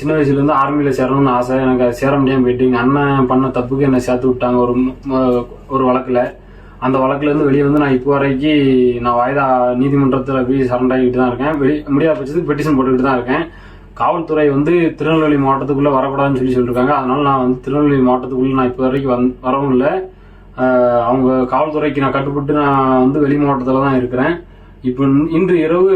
சின்ன வயசுலேருந்து ஆர்மியில் சேரணும்னு ஆசை. எனக்கு அது சேர முடியாமல் போயிட்டு எங்கள் அண்ணன் பண்ண தப்புக்கு என்னை சேர்த்து விட்டாங்க ஒரு வழக்கில். அந்த வழக்குலேருந்து வெளியே வந்து நான் இப்போ வரைக்கும் நான் வாய்தா நீதிமன்றத்தில் போய் சரண்டர் ஆகிட்டு தான் இருக்கேன். முடியாத பட்சத்துக்கு பெட்டிஷன் போட்டுக்கிட்டு தான் இருக்கேன். காவல்துறை வந்து திருநெல்வேலி மாவட்டத்துக்குள்ளே வரக்கூடாதுன்னு சொல்லியிருக்காங்க. அதனால நான் வந்து திருநெல்வேலி மாவட்டத்துக்குள்ளே நான் இப்போ வரைக்கும் வரவும் இல்லை. அவங்க காவல்துறைக்கு நான் கட்டுப்பட்டு நான் வந்து வெளி மாவட்டத்தில் தான் இருக்கிறேன். இப்போ இன்று இரவு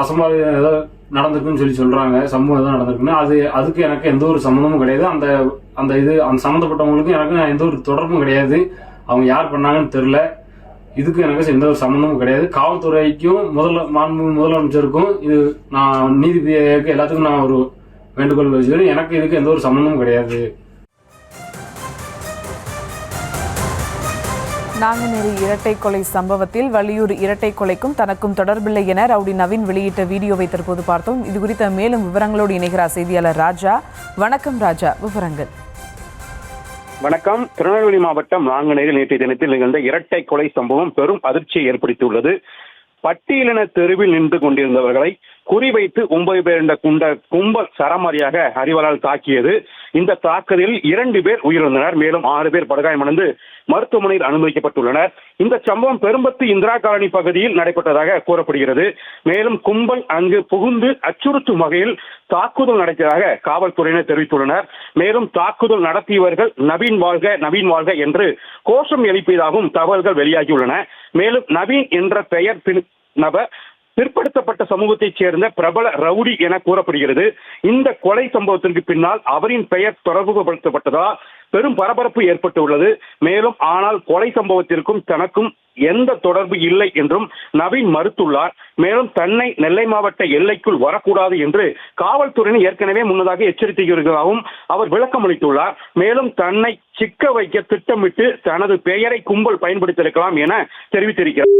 அசம்பாவிதம் ஏதோ நடந்திருக்குன்னு சொல்றாங்க, சம்பவம் ஏதோ நடந்திருக்குன்னு. அதுக்கு எனக்கு எந்த ஒரு சம்மந்தமும் கிடையாது. அந்த சம்மந்தப்பட்டவங்களுக்கும் எனக்கு எந்த ஒரு தொடர்பும் கிடையாது. அவங்க யார் பண்ணாங்கன்னு தெரியல. இதுக்கு எனக்கு எந்த ஒரு சம்மந்தமும் கிடையாது. காவல்துறைக்கும் முதலமைச்சருக்கும் இது நான் நீதிபதிக்கு எல்லாத்துக்கும் நான் ஒரு வேண்டுகோள் வச்சுக்கிறேன். எனக்கு இதுக்கு எந்த ஒரு சம்மந்தமும் கிடையாது. நாங்குநேரி இரட்டை கொலை சம்பவத்தில் வள்ளியூர் இரட்டை கொலைக்கும் தனக்கும் தொடர்பில்லை என ரவுடி நவீன் வெளியிட்ட வீடியோவை தற்போது பார்த்தோம். இது குறித்த மேலும் விவரங்களோடு இணைகிறார் செய்தியாளர் ராஜா. வணக்கம் ராஜா, விவரங்கள். வணக்கம். திருநெல்வேலி மாவட்டம் நாங்குநேரில் நேற்றைய தினத்தில் நிகழ்ந்த இரட்டை கொலை சம்பவம் பெரும் அதிர்ச்சியை ஏற்படுத்தியுள்ளது. பட்டியலின தெருவில் நின்று கொண்டிருந்தவர்களை குறிவைத்து 9 பேர் கொண்ட கும்பல் சரமாரியாக அறிவாளால் தாக்கியது. இந்த தாக்குதலில் 2 பேர் உயிரிழந்தனர். மேலும் 6 பேர் படுகாயமடைந்து மருத்துவமனையில் அனுமதிக்கப்பட்டுள்ளனர். இந்த சம்பவம் பெரும்பத்து இந்திரா காலனி பகுதியில் நடைபெற்றதாக கூறப்படுகிறது. மேலும் கும்பல் அங்கு புகுந்து அச்சுறுத்தும் வகையில் தாக்குதல் நடத்தியதாக காவல்துறையினர் தெரிவித்துள்ளனர். மேலும் தாக்குதல் நடத்தியவர்கள் நவீன் வாழ்க என்று கோஷம் எழுப்பியதாகவும் தகவல்கள் வெளியாகியுள்ளன. மேலும் நவீன் என்ற பெயர் நபர் பிற்படுத்தப்பட்ட சமூகத்தைச் சேர்ந்த பிரபல ரவுடி என கூறப்படுகிறது. இந்த கொலை சம்பவத்திற்கு பின்னால் அவரின் பெயர் தொடர்புபடுத்தப்பட்டதால் பெரும் பரபரப்பு ஏற்பட்டுள்ளது. மேலும் ஆனால் கொலை சம்பவத்திற்கும் தனக்கும் எந்த தொடர்பு இல்லை என்றும் நவீன் மறுத்துள்ளார். மேலும் தன்னை நெல்லை மாவட்ட எல்லைக்குள் வரக்கூடாது என்று காவல்துறையினர் ஏற்கனவே முன்னதாக எச்சரித்திருக்கிறதாகவும் அவர் விளக்கம் அளித்துள்ளார். மேலும் தன்னை சிக்க வைக்க திட்டமிட்டு தனது பெயரை கும்பல் பயன்படுத்தியிருக்கலாம் என தெரிவித்திருக்கிறார்.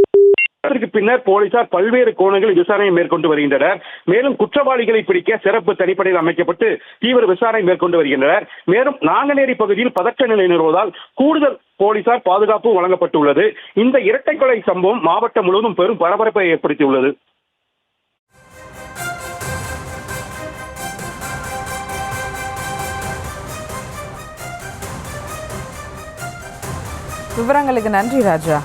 அதற்கு பின்னர் போலீசார் பல்வேறு கோணங்களில் விசாரணை மேற்கொண்டு வருகின்றனர். மேலும் குற்றவாளிகளை பிடிக்க சிறப்பு தனிப்படையில் அமைக்கப்பட்டு தீவிர விசாரணை மேற்கொண்டு வருகின்றனர். மேலும் நாங்குநேரி பகுதியில் பதற்ற நிலை நிலவுவதால் கூடுதல் போலீசார் பாதுகாப்பு வழங்கப்பட்டுள்ளது. இந்த இரட்டை கொலை சம்பவம் மாவட்டம் முழுவதும் பெரும் பரபரப்பை ஏற்படுத்தியுள்ளது. விவரங்களுக்கு நன்றி ராஜா.